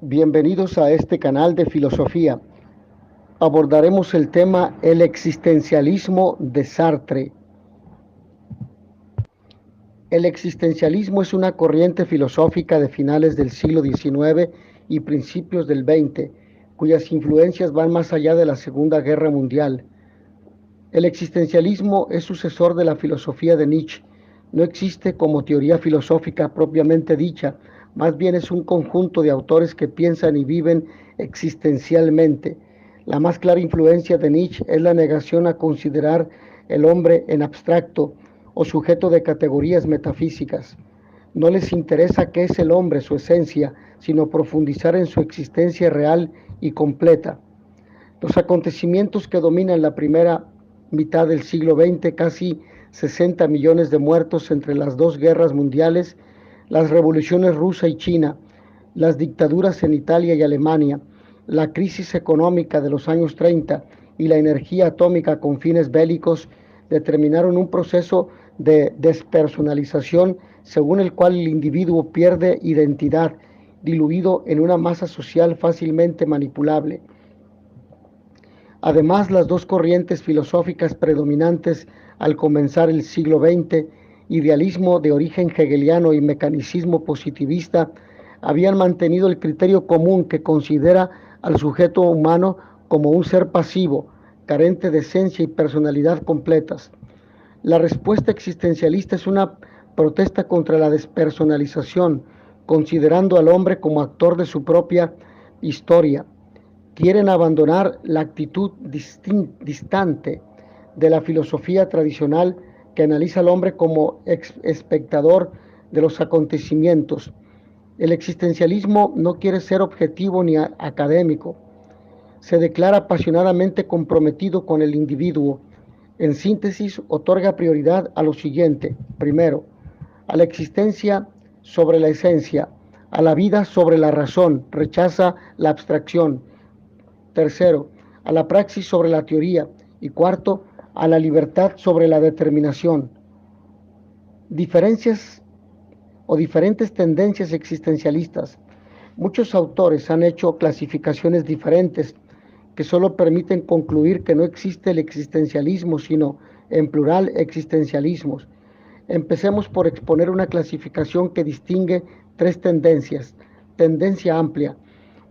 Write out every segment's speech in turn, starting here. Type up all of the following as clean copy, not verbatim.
Bienvenidos a este canal de filosofía. Abordaremos el tema el existencialismo de Sartre. El existencialismo es una corriente filosófica de finales del siglo XIX y principios del XX, cuyas influencias van más allá de la Segunda Guerra Mundial. El existencialismo es sucesor de la filosofía de Nietzsche. No existe como teoría filosófica propiamente dicha, más bien es un conjunto de autores que piensan y viven existencialmente. La más clara influencia de Nietzsche es la negación a considerar el hombre en abstracto o sujeto de categorías metafísicas. No les interesa qué es el hombre, su esencia, sino profundizar en su existencia real y completa. Los acontecimientos que dominan la primera mitad del siglo XX, casi 60 millones de muertos entre las dos guerras mundiales, las revoluciones rusa y china, las dictaduras en Italia y Alemania, la crisis económica de los años 30 y la energía atómica con fines bélicos, determinaron un proceso de despersonalización según el cual el individuo pierde identidad, diluido en una masa social fácilmente manipulable. Además, las dos corrientes filosóficas predominantes al comenzar el siglo XX, idealismo de origen hegeliano y mecanicismo positivista, habían mantenido el criterio común que considera al sujeto humano como un ser pasivo, carente de esencia y personalidad completas. La respuesta existencialista es una protesta contra la despersonalización, considerando al hombre como actor de su propia historia. Quieren abandonar la actitud distante de la filosofía tradicional que analiza al hombre como espectador de los acontecimientos. El existencialismo no quiere ser objetivo ni académico. Se declara apasionadamente comprometido con el individuo. En síntesis, otorga prioridad a lo siguiente. Primero, a la existencia sobre la esencia, a la vida sobre la razón, rechaza la abstracción. Tercero, a la praxis sobre la teoría. Y cuarto, a la libertad sobre la determinación. Diferencias o diferentes tendencias existencialistas. Muchos autores han hecho clasificaciones diferentes que solo permiten concluir que no existe el existencialismo, sino, en plural, existencialismos. Empecemos por exponer una clasificación que distingue tres tendencias. Tendencia amplia,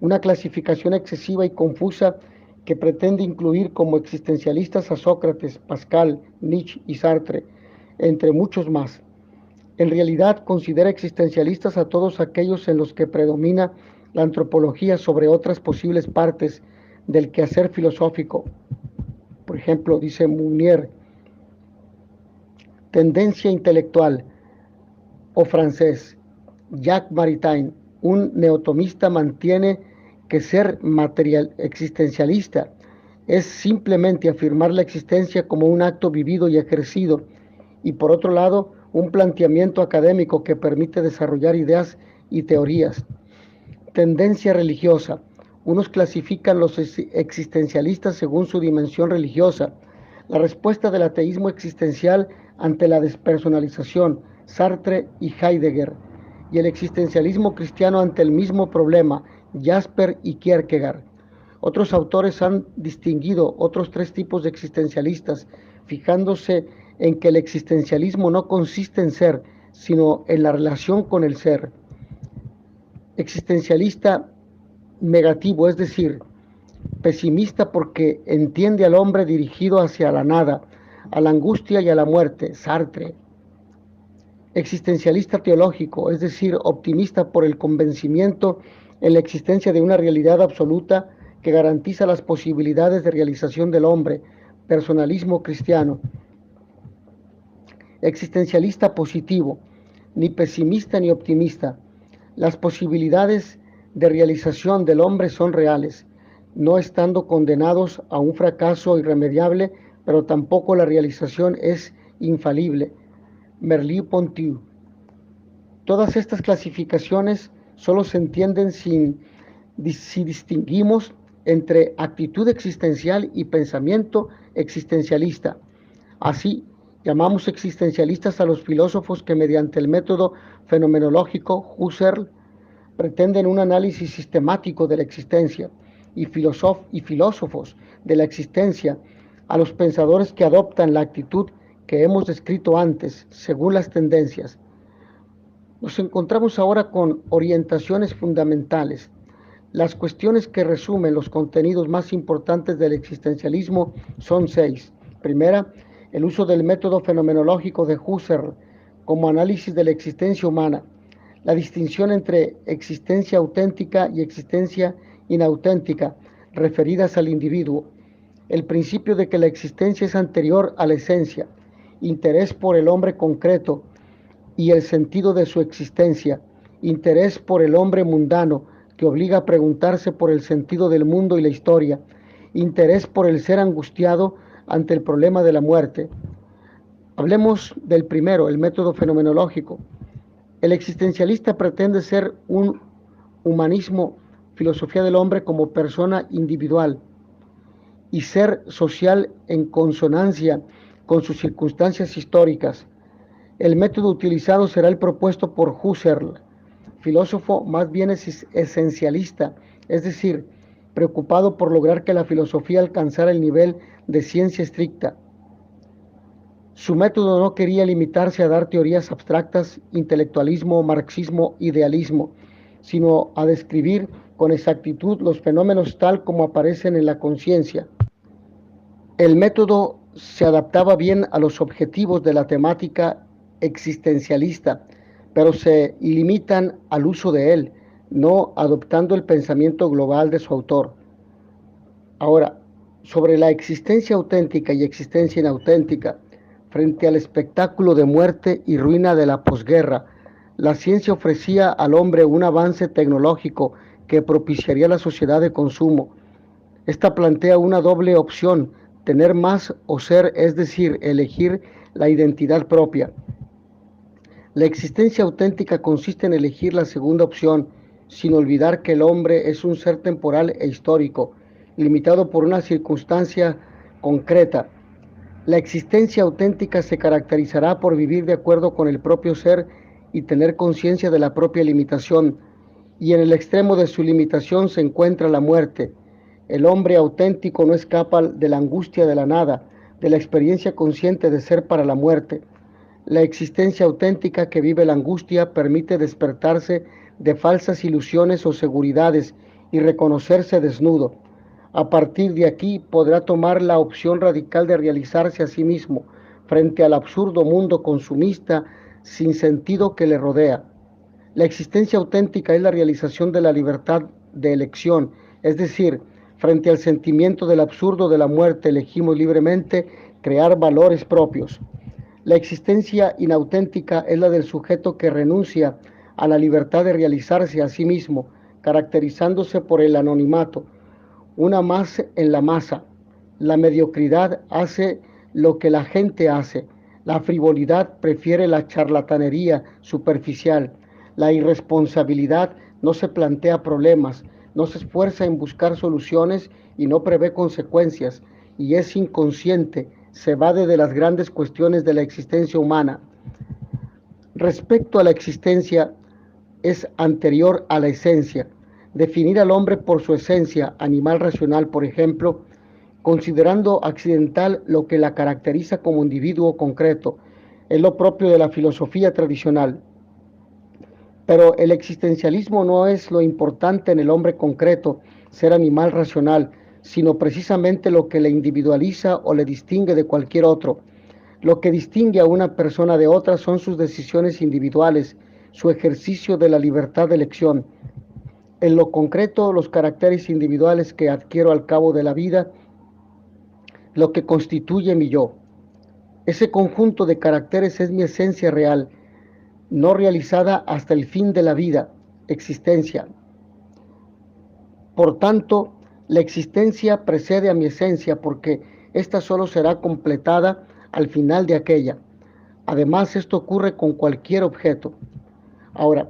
una clasificación excesiva y confusa que pretende incluir como existencialistas a Sócrates, Pascal, Nietzsche y Sartre, entre muchos más. En realidad considera existencialistas a todos aquellos en los que predomina la antropología sobre otras posibles partes del quehacer filosófico. Por ejemplo, dice Mounier, tendencia intelectual o francés. Jacques Maritain, un neotomista, mantiene que ser existencialista es simplemente afirmar la existencia como un acto vivido y ejercido, y por otro lado, un planteamiento académico que permite desarrollar ideas y teorías. Tendencia religiosa. Unos clasifican los existencialistas según su dimensión religiosa. La respuesta del ateísmo existencial ante la despersonalización, Sartre y Heidegger, y el existencialismo cristiano ante el mismo problema, Jasper y Kierkegaard. Otros autores han distinguido otros tres tipos de existencialistas, fijándose en que el existencialismo no consiste en ser, sino en la relación con el ser. Existencialista negativo, es decir, pesimista porque entiende al hombre dirigido hacia la nada, a la angustia y a la muerte, Sartre. Existencialista teológico, es decir, optimista por el convencimiento en la existencia de una realidad absoluta que garantiza las posibilidades de realización del hombre, personalismo cristiano. Existencialista positivo, ni pesimista ni optimista. Las posibilidades de realización del hombre son reales, no estando condenados a un fracaso irremediable, pero tampoco la realización es infalible. Merleau-Ponty. Todas estas clasificaciones solo se entienden si distinguimos entre actitud existencial y pensamiento existencialista. Así, llamamos existencialistas a los filósofos que mediante el método fenomenológico Husserl, Pretenden un análisis sistemático de la existencia y filósofos de la existencia a los pensadores que adoptan la actitud que hemos descrito antes, según las tendencias. Nos encontramos ahora con orientaciones fundamentales. Las cuestiones que resumen los contenidos más importantes del existencialismo son 6. Primera, el uso del método fenomenológico de Husserl como análisis de la existencia humana. La distinción entre existencia auténtica y existencia inauténtica, referidas al individuo. El principio de que la existencia es anterior a la esencia, interés por el hombre concreto y el sentido de su existencia, interés por el hombre mundano que obliga a preguntarse por el sentido del mundo y la historia, interés por el ser angustiado ante el problema de la muerte. Hablemos del primero, el método fenomenológico. El existencialista pretende ser un humanismo, filosofía del hombre como persona individual y ser social en consonancia con sus circunstancias históricas. El método utilizado será el propuesto por Husserl, filósofo más bien esencialista, es decir, preocupado por lograr que la filosofía alcanzara el nivel de ciencia estricta. Su método no quería limitarse a dar teorías abstractas, intelectualismo, marxismo, idealismo, sino a describir con exactitud los fenómenos tal como aparecen en la conciencia. El método se adaptaba bien a los objetivos de la temática existencialista, pero se limitan al uso de él, no adoptando el pensamiento global de su autor. Ahora, sobre la existencia auténtica y existencia inauténtica, frente al espectáculo de muerte y ruina de la posguerra, la ciencia ofrecía al hombre un avance tecnológico que propiciaría la sociedad de consumo. Esta plantea una doble opción: tener más o ser, es decir, elegir la identidad propia. La existencia auténtica consiste en elegir la segunda opción, sin olvidar que el hombre es un ser temporal e histórico, limitado por una circunstancia concreta. La existencia auténtica se caracterizará por vivir de acuerdo con el propio ser y tener conciencia de la propia limitación, y en el extremo de su limitación se encuentra la muerte. El hombre auténtico no escapa de la angustia de la nada, de la experiencia consciente de ser para la muerte. La existencia auténtica que vive la angustia permite despertarse de falsas ilusiones o seguridades y reconocerse desnudo. A partir de aquí podrá tomar la opción radical de realizarse a sí mismo frente al absurdo mundo consumista sin sentido que le rodea. La existencia auténtica es la realización de la libertad de elección, es decir, frente al sentimiento del absurdo de la muerte elegimos libremente crear valores propios. La existencia inauténtica es la del sujeto que renuncia a la libertad de realizarse a sí mismo, caracterizándose por el anonimato, una más en la masa. La mediocridad hace lo que la gente hace. La frivolidad prefiere la charlatanería superficial. La irresponsabilidad no se plantea problemas, no se esfuerza en buscar soluciones y no prevé consecuencias, y es inconsciente, se evade de las grandes cuestiones de la existencia humana. Respecto a la existencia, es anterior a la esencia. Definir al hombre por su esencia, animal racional, por ejemplo, considerando accidental lo que la caracteriza como individuo concreto, es lo propio de la filosofía tradicional. Pero el existencialismo no es lo importante en el hombre concreto, ser animal racional, sino precisamente lo que le individualiza o le distingue de cualquier otro. Lo que distingue a una persona de otra son sus decisiones individuales, su ejercicio de la libertad de elección. En lo concreto, los caracteres individuales que adquiero al cabo de la vida, lo que constituye mi yo. Ese conjunto de caracteres es mi esencia real, no realizada hasta el fin de la vida, existencia. Por tanto, la existencia precede a mi esencia porque ésta solo será completada al final de aquella. Además, esto ocurre con cualquier objeto. Ahora,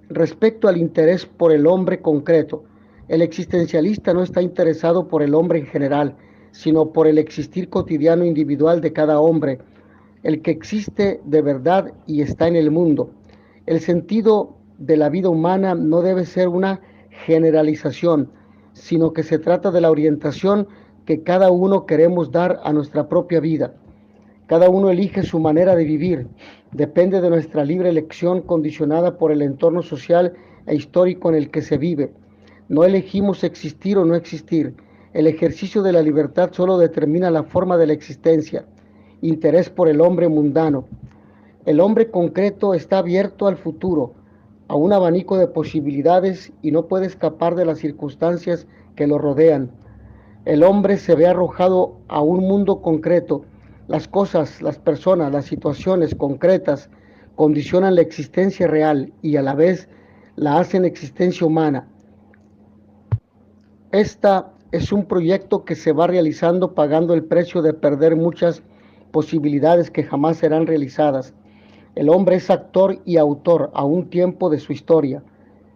respecto al interés por el hombre concreto, el existencialista no está interesado por el hombre en general, sino por el existir cotidiano individual de cada hombre, el que existe de verdad y está en el mundo. El sentido de la vida humana no debe ser una generalización, sino que se trata de la orientación que cada uno queremos dar a nuestra propia vida. Cada uno elige su manera de vivir, depende de nuestra libre elección condicionada por el entorno social e histórico en el que se vive. No elegimos existir o no existir. El ejercicio de la libertad solo determina la forma de la existencia. Interés por el hombre mundano. El hombre concreto está abierto al futuro, a un abanico de posibilidades y no puede escapar de las circunstancias que lo rodean. El hombre se ve arrojado a un mundo concreto. Las cosas, las personas, las situaciones concretas condicionan la existencia real y a la vez la hacen existencia humana. Esta es un proyecto que se va realizando pagando el precio de perder muchas posibilidades que jamás serán realizadas. El hombre es actor y autor a un tiempo de su historia.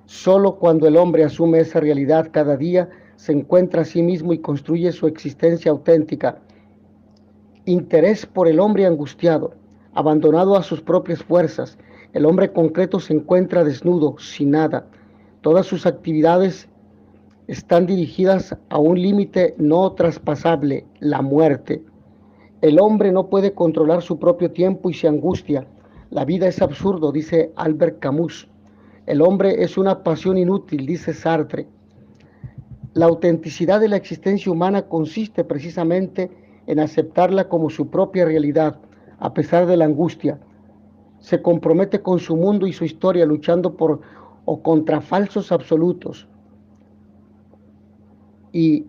Solo cuando el hombre asume esa realidad cada día, se encuentra a sí mismo y construye su existencia auténtica. Interés por el hombre angustiado, abandonado a sus propias fuerzas. El hombre concreto se encuentra desnudo, sin nada. Todas sus actividades están dirigidas a un límite no traspasable, la muerte. El hombre no puede controlar su propio tiempo y se angustia. La vida es absurdo, dice Albert Camus. El hombre es una pasión inútil, dice Sartre. La autenticidad de la existencia humana consiste precisamente en aceptarla como su propia realidad, a pesar de la angustia. Se compromete con su mundo y su historia luchando por o contra falsos absolutos. Y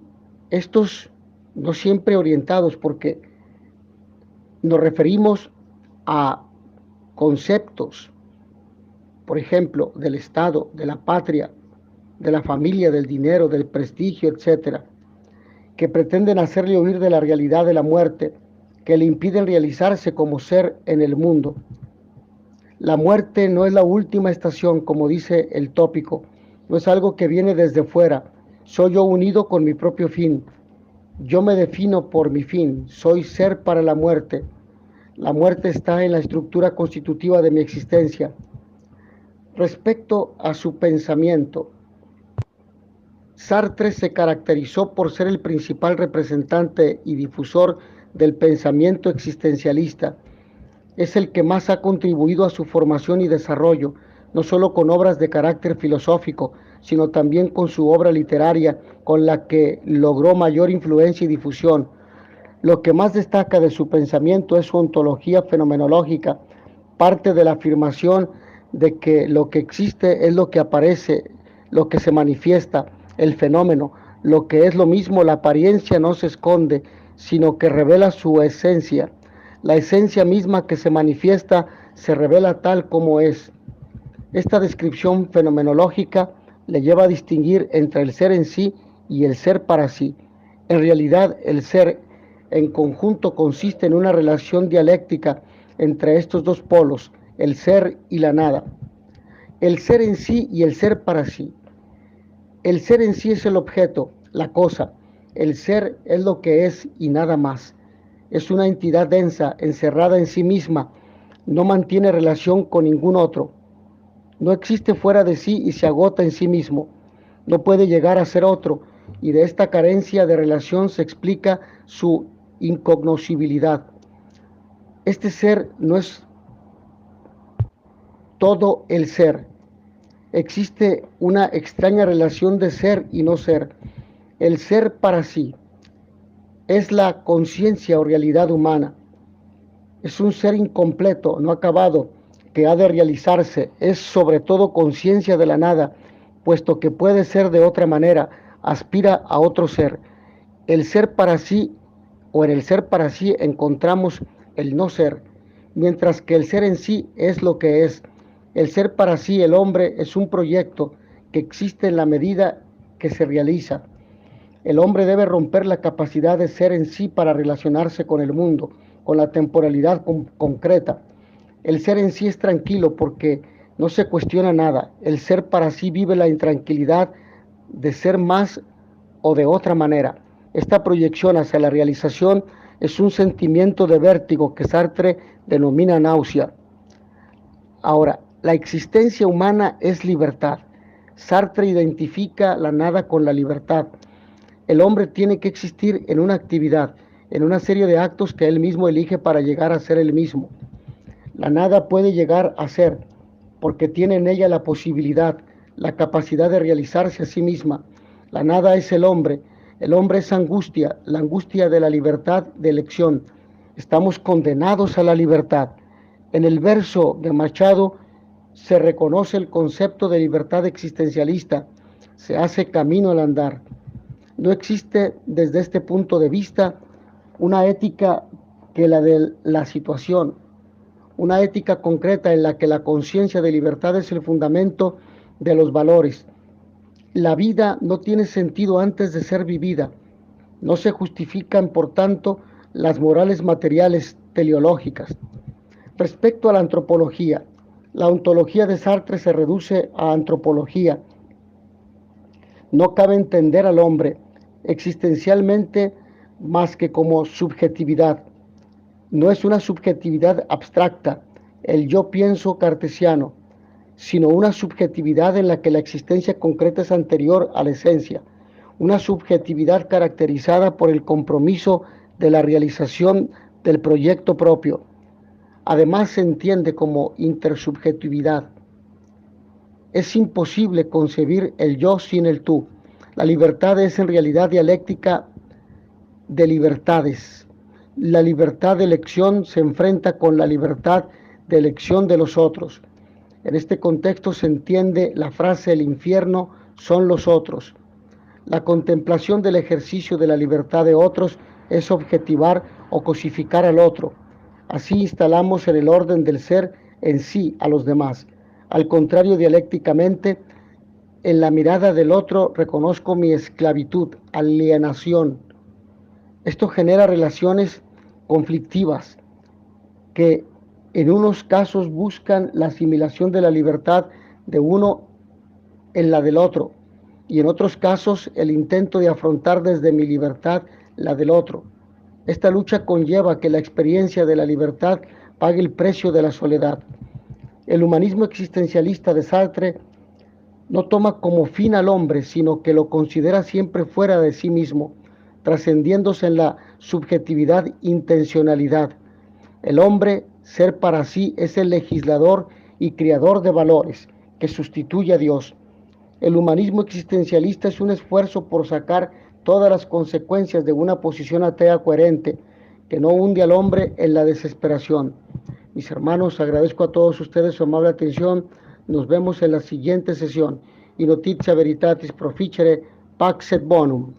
estos no siempre orientados, porque nos referimos a conceptos, por ejemplo, del Estado, de la patria, de la familia, del dinero, del prestigio, etcétera, que pretenden hacerle huir de la realidad de la muerte, que le impiden realizarse como ser en el mundo. La muerte no es la última estación, como dice el tópico, no es algo que viene desde fuera, soy yo unido con mi propio fin. Yo me defino por mi fin, soy ser para la muerte. La muerte está en la estructura constitutiva de mi existencia. Respecto a su pensamiento, Sartre se caracterizó por ser el principal representante y difusor del pensamiento existencialista. Es el que más ha contribuido a su formación y desarrollo, no solo con obras de carácter filosófico, sino también con su obra literaria, con la que logró mayor influencia y difusión. Lo que más destaca de su pensamiento es su ontología fenomenológica, parte de la afirmación de que lo que existe es lo que aparece, lo que se manifiesta, el fenómeno. Lo que es lo mismo, la apariencia no se esconde, sino que revela su esencia. La esencia misma que se manifiesta se revela tal como es. Esta descripción fenomenológica le lleva a distinguir entre el ser en sí y el ser para sí. En realidad, el ser en conjunto consiste en una relación dialéctica entre estos dos polos, el ser y la nada. El ser en sí y el ser para sí. El ser en sí es el objeto, la cosa. El ser es lo que es y nada más. Es una entidad densa, encerrada en sí misma. No mantiene relación con ningún otro. No existe fuera de sí y se agota en sí mismo. No puede llegar a ser otro, y de esta carencia de relación se explica su incognoscibilidad. Este ser no es todo el ser. Existe una extraña relación de ser y no ser. El ser para sí es la conciencia o realidad humana. Es un ser incompleto, no acabado, que ha de realizarse. Es sobre todo conciencia de la nada, puesto que puede ser de otra manera, aspira a otro ser. El ser para sí, o en el ser para sí encontramos el no ser, mientras que el ser en sí es lo que es. El ser para sí, el hombre, es un proyecto que existe en la medida que se realiza. El hombre debe romper la capacidad de ser en sí para relacionarse con el mundo, con la temporalidad concreta. El ser en sí es tranquilo porque no se cuestiona nada. El ser para sí vive la intranquilidad de ser más o de otra manera. Esta proyección hacia la realización es un sentimiento de vértigo que Sartre denomina náusea. Ahora, La existencia humana es libertad. Sartre identifica la nada con la libertad. El hombre tiene que existir en una actividad, en una serie de actos que él mismo elige para llegar a ser él mismo. La nada puede llegar a ser, porque tiene en ella la posibilidad, la capacidad de realizarse a sí misma. La nada es el hombre es angustia, la angustia de la libertad de elección. Estamos condenados a la libertad. En el verso de Machado se reconoce el concepto de libertad existencialista, se hace camino al andar. No existe desde este punto de vista una ética que la de la situación, una ética concreta en la que la conciencia de libertad es el fundamento de los valores. La vida no tiene sentido antes de ser vivida. No se justifican, por tanto, las morales materiales teleológicas. Respecto a la antropología, la ontología de Sartre se reduce a antropología. No cabe entender al hombre existencialmente más que como subjetividad. No es una subjetividad abstracta, el yo pienso cartesiano, sino una subjetividad en la que la existencia concreta es anterior a la esencia, una subjetividad caracterizada por el compromiso de la realización del proyecto propio. Además se entiende como intersubjetividad. Es imposible concebir el yo sin el tú. La libertad es en realidad dialéctica de libertades. La libertad de elección se enfrenta con la libertad de elección de los otros. En este contexto se entiende la frase el infierno son los otros. La contemplación del ejercicio de la libertad de otros es objetivar o cosificar al otro. Así instalamos en el orden del ser en sí a los demás. Al contrario, dialécticamente, en la mirada del otro reconozco mi esclavitud, alienación. Esto genera relaciones conflictivas que en unos casos buscan la asimilación de la libertad de uno en la del otro y en otros casos el intento de afrontar desde mi libertad la del otro. Esta lucha conlleva que la experiencia de la libertad pague el precio de la soledad. El humanismo existencialista de Sartre no toma como fin al hombre, sino que lo considera siempre fuera de sí mismo, trascendiéndose en la subjetividad intencionalidad. El hombre, ser para sí, es el legislador y creador de valores que sustituye a Dios. El humanismo existencialista es un esfuerzo por sacar todas las consecuencias de una posición atea coherente, que no hunde al hombre en la desesperación. Mis hermanos, agradezco a todos ustedes su amable atención. Nos vemos en la siguiente sesión. Y notitia veritatis proficere, pax et bonum.